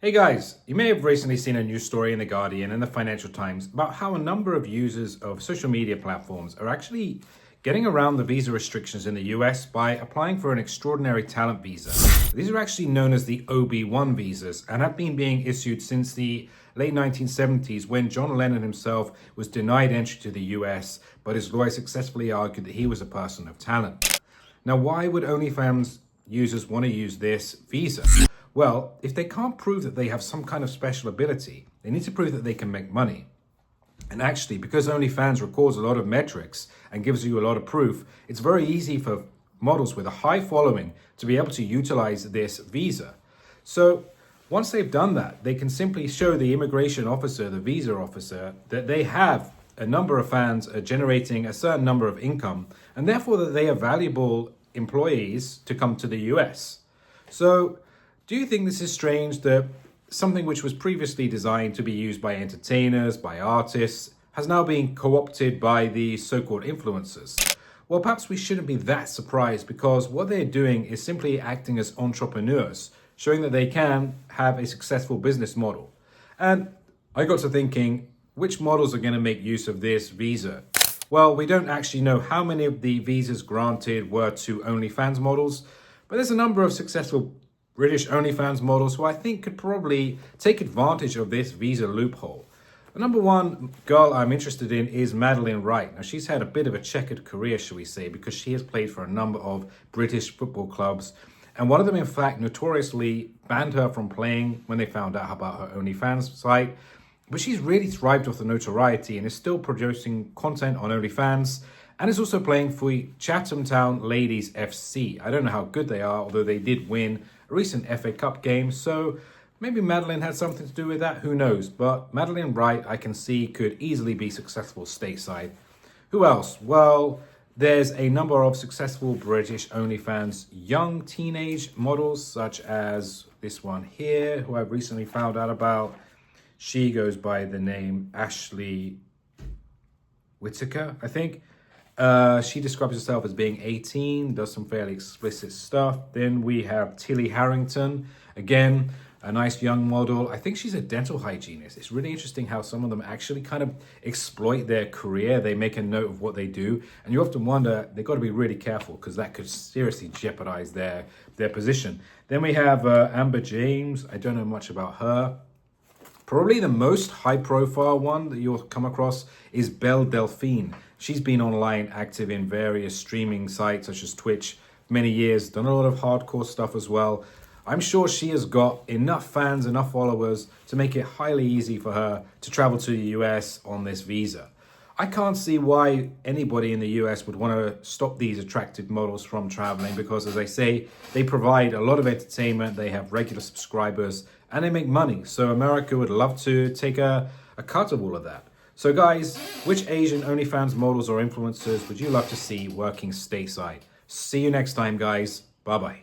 Hey guys, you may have recently seen a news story in The Guardian and the Financial Times about how a number of users of social media platforms are actually getting around the visa restrictions in the US by applying for an extraordinary talent visa. These are actually known as the OB1 visas and have been being issued since the late 1970s when John Lennon himself was denied entry to the US, but his lawyer successfully argued that he was a person of talent. Now, why would Onlyfans users want to use this visa? Well, if they can't prove that they have some kind of special ability, they need to prove that they can make money. And actually, because OnlyFans records a lot of metrics and gives you a lot of proof, it's very easy for models with a high following to be able to utilize this visa. So once they've done that, they can simply show the immigration officer, the visa officer, that they have a number of fans generating a certain number of income, and therefore that they are valuable employees to come to the US. So do you think this is strange that something which was previously designed to be used by entertainers, by artists, has now been co-opted by the so-called influencers? Well, perhaps we shouldn't be that surprised, because what they're doing is simply acting as entrepreneurs, showing that they can have a successful business model. And I got to thinking, which models are going to make use of this visa? Well, we don't actually know how many of the visas granted were to OnlyFans models, but there's a number of successful British OnlyFans models who I think could probably take advantage of this visa loophole. The number one girl I'm interested in is Madeleine Wright. Now, she's had a bit of a checkered career, shall we say, because she has played for a number of British football clubs. And one of them, in fact, notoriously banned her from playing when they found out about her OnlyFans site. But she's really thrived off the notoriety and is still producing content on OnlyFans. And is also playing for Chatham Town Ladies FC. I don't know how good they are, although they did win a recent FA Cup game. So maybe Madeleine had something to do with that, who knows. But Madeleine Wright, I can see, could easily be successful stateside. Who else? Well, there's a number of successful British OnlyFans young teenage models, such as this one here, who I've recently found out about. She goes by the name Ashley Whitaker, I think. She describes herself as being 18, does some fairly explicit stuff. Then we have Tilly Harrington, again, a nice young model. I think she's a dental hygienist. It's really interesting how some of them actually kind of exploit their career. They make a note of what they do. And you often wonder, they've got to be really careful, because that could seriously jeopardize their position. Then we have Amber James. I don't know much about her. Probably the most high-profile one that you'll come across is Belle Delphine. She's been online active in various streaming sites such as Twitch for many years, done a lot of hardcore stuff as well. I'm sure she has got enough fans, enough followers to make it highly easy for her to travel to the US on this visa. I can't see why anybody in the US would want to stop these attractive models from traveling, because, as I say, they provide a lot of entertainment, they have regular subscribers, and they make money. So America would love to take a cut of all of that. So guys, which Asian OnlyFans models or influencers would you love to see working stateside? See you next time, guys. Bye-bye.